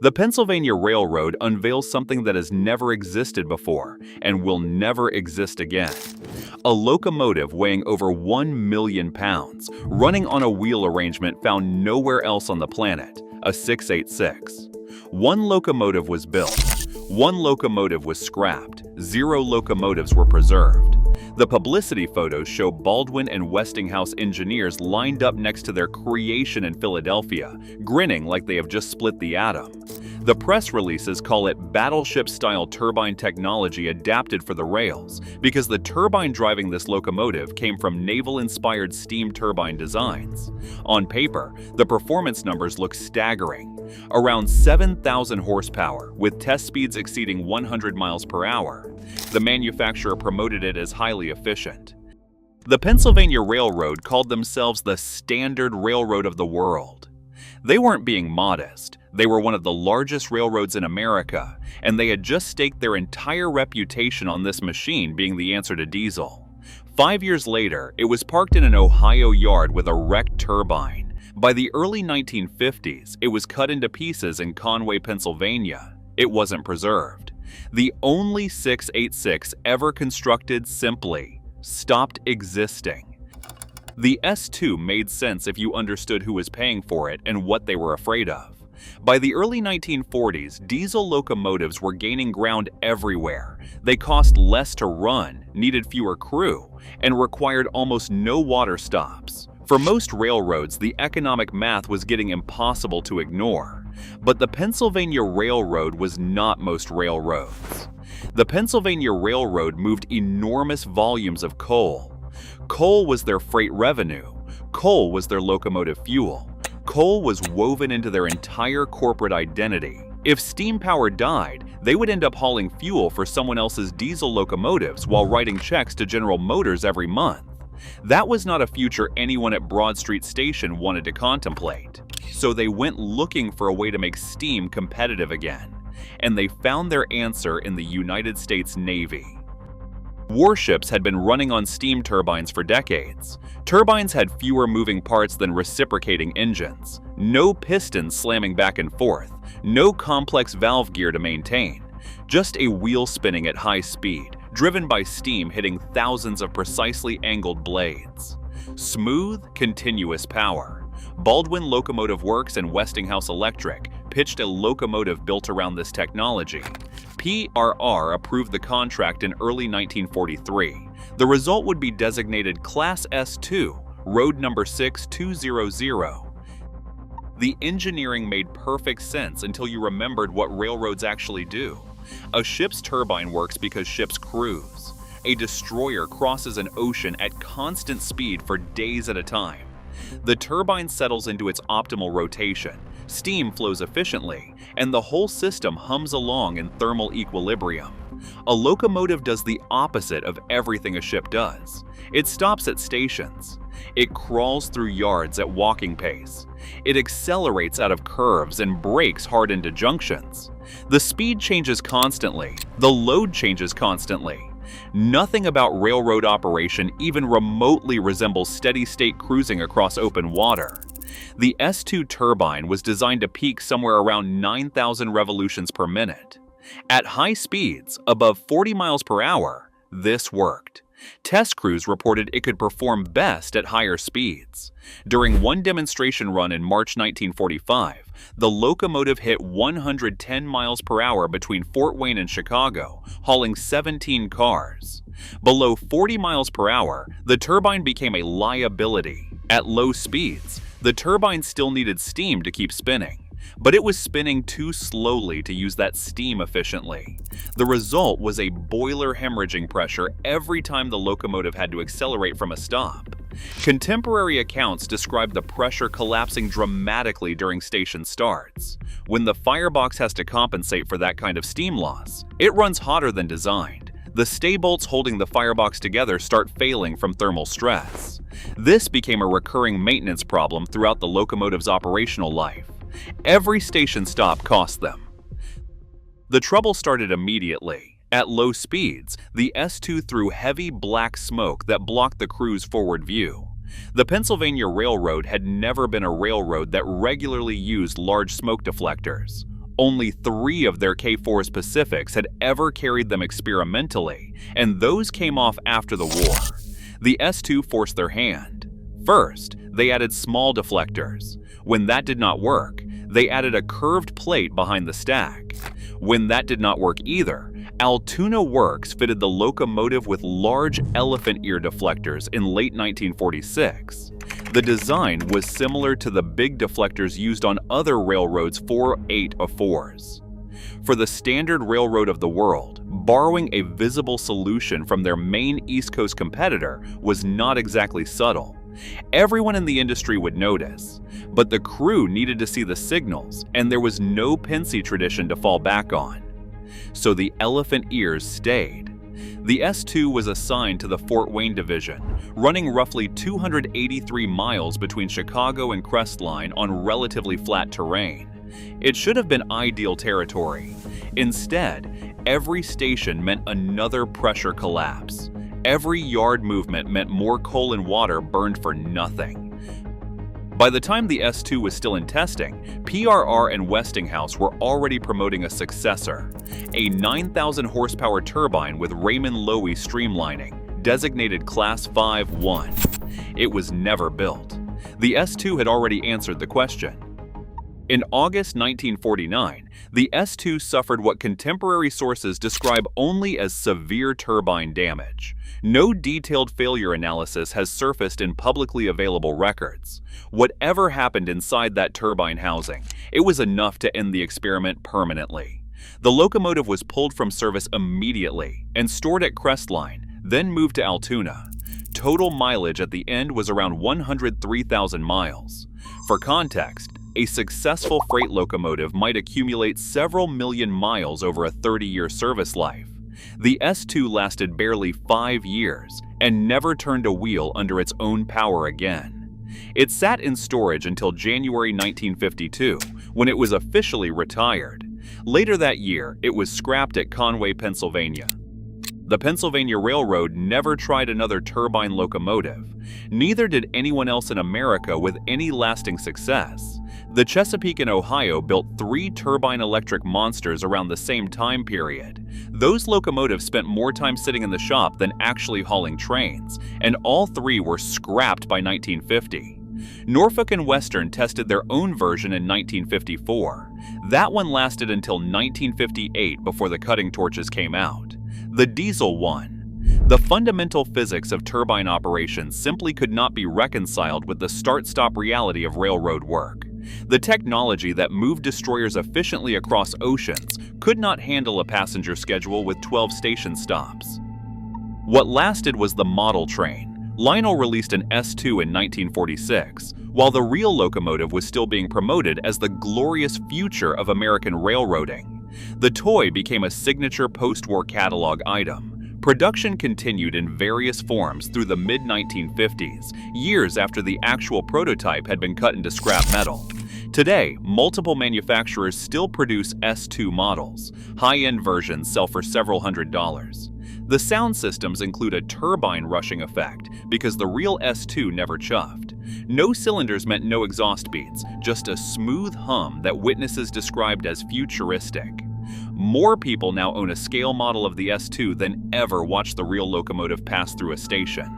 The Pennsylvania Railroad unveils something that has never existed before and will never exist again. A locomotive weighing over 1 million pounds, running on a wheel arrangement found nowhere else on the planet, a 686. One locomotive was built. One locomotive was scrapped. 0 locomotives were preserved. The publicity photos show Baldwin and Westinghouse engineers lined up next to their creation in Philadelphia, grinning like they have just split the atom. The press releases call it battleship-style turbine technology adapted for the rails because the turbine driving this locomotive came from naval-inspired steam turbine designs. On paper, the performance numbers look staggering. Around 7,000 horsepower, with test speeds exceeding 100 miles per hour. The manufacturer promoted it as highly efficient. The Pennsylvania Railroad called themselves the standard railroad of the world. They weren't being modest. They were one of the largest railroads in America, and they had just staked their entire reputation on this machine being the answer to diesel. 5 years later, it was parked in an Ohio yard with a wrecked turbine. By the early 1950s, it was cut into pieces in Conway, Pennsylvania. It wasn't preserved. The only 686 ever constructed simply stopped existing. The S2 made sense if you understood who was paying for it and what they were afraid of. By the early 1940s, diesel locomotives were gaining ground everywhere. They cost less to run, needed fewer crew, and required almost no water stops. For most railroads, the economic math was getting impossible to ignore. But the Pennsylvania Railroad was not most railroads. The Pennsylvania Railroad moved enormous volumes of coal. Coal was their freight revenue. Coal was their locomotive fuel. Coal was woven into their entire corporate identity. If steam power died, they would end up hauling fuel for someone else's diesel locomotives while writing checks to General Motors every month. That was not a future anyone at Broad Street Station wanted to contemplate. So they went looking for a way to make steam competitive again. And they found their answer in the United States Navy. Warships had been running on steam turbines for decades. Turbines had fewer moving parts than reciprocating engines. No pistons slamming back and forth. No complex valve gear to maintain. Just a wheel spinning at high speed, driven by steam hitting thousands of precisely angled blades. Smooth, continuous power. Baldwin Locomotive Works and Westinghouse Electric pitched a locomotive built around this technology. PRR approved the contract in early 1943. The result would be designated Class S2, road number 6200. The engineering made perfect sense until you remembered what railroads actually do. A ship's turbine works because ships cruise. A destroyer crosses an ocean at constant speed for days at a time. The turbine settles into its optimal rotation, steam flows efficiently, and the whole system hums along in thermal equilibrium. A locomotive does the opposite of everything a ship does. It stops at stations. It crawls through yards at walking pace. It accelerates out of curves and brakes hard into junctions. The speed changes constantly. The load changes constantly. Nothing about railroad operation even remotely resembles steady-state cruising across open water. The S2 turbine was designed to peak somewhere around 9,000 revolutions per minute. At high speeds, above 40 miles per hour, this worked. Test crews reported it could perform best at higher speeds. During one demonstration run in March 1945, the locomotive hit 110 miles per hour between Fort Wayne and Chicago, hauling 17 cars. Below 40 miles per hour, the turbine became a liability. At low speeds, the turbine still needed steam to keep spinning. But it was spinning too slowly to use that steam efficiently. The result was a boiler hemorrhaging pressure every time the locomotive had to accelerate from a stop. Contemporary accounts describe the pressure collapsing dramatically during station starts. When the firebox has to compensate for that kind of steam loss, it runs hotter than designed. The stay bolts holding the firebox together start failing from thermal stress. This became a recurring maintenance problem throughout the locomotive's operational life. Every station stop cost them. The trouble started immediately. At low speeds, the S2 threw heavy black smoke that blocked the crew's forward view. The Pennsylvania Railroad had never been a railroad that regularly used large smoke deflectors. Only 3 of their K4 Pacifics had ever carried them experimentally, and those came off after the war. The S2 forced their hand. First, they added small deflectors. When that did not work, they added a curved plate behind the stack. When that did not work either, Altoona Works fitted the Locomotive with large elephant ear deflectors in late 1946. The design was similar to the big deflectors used on other railroads' 4/8-4s. For the standard railroad of the world, borrowing a visible solution from their main East Coast competitor was not exactly subtle. Everyone in the industry would notice, but the crew needed to see the signals, and there was no Pensy tradition to fall back on. So the elephant ears stayed. The S2 was assigned to the Fort Wayne Division, running roughly 283 miles between Chicago and Crestline on relatively flat terrain. It should have been ideal territory. Instead, every station meant another pressure collapse. Every yard movement meant more coal and water burned for nothing. By the time the S2 was still in testing, PRR and Westinghouse were already promoting a successor, a 9,000 horsepower turbine with Raymond Loewy streamlining, designated Class 5-1. It was never built. The S2 had already answered the question. In August 1949, the S2 suffered what contemporary sources describe only as severe turbine damage. No detailed failure analysis has surfaced in publicly available records. Whatever happened inside that turbine housing, it was enough to end the experiment permanently. The locomotive was pulled from service immediately and stored at Crestline, then moved to Altoona. Total mileage at the end was around 103,000 miles. For context, a successful freight locomotive might accumulate several million miles over a 30-year service life. The S2 lasted barely 5 years and never turned a wheel under its own power again. It sat in storage until January 1952, when it was officially retired. Later that year, it was scrapped at Conway, Pennsylvania. The Pennsylvania Railroad never tried another turbine locomotive. Neither did anyone else in America with any lasting success. The Chesapeake and Ohio built 3 turbine electric monsters around the same time period. Those locomotives spent more time sitting in the shop than actually hauling trains, and all 3 were scrapped by 1950. Norfolk and Western tested their own version in 1954. That one lasted until 1958 before the cutting torches came out. The diesel won. The fundamental physics of turbine operations simply could not be reconciled with the start-stop reality of railroad work. The technology that moved destroyers efficiently across oceans could not handle a passenger schedule with 12 station stops. What lasted was the model train. Lionel released an S2 in 1946, while the real locomotive was still being promoted as the glorious future of American railroading. The toy became a signature post-war catalog item. Production continued in various forms through the mid-1950s, years after the actual prototype had been cut into scrap metal. Today, multiple manufacturers still produce S2 models. High-end versions sell for several $100s. The sound systems include a turbine rushing effect because the real S2 never chuffed. No cylinders meant no exhaust beats, just a smooth hum that witnesses described as futuristic. More people now own a scale model of the S2 than ever watched the real locomotive pass through a station.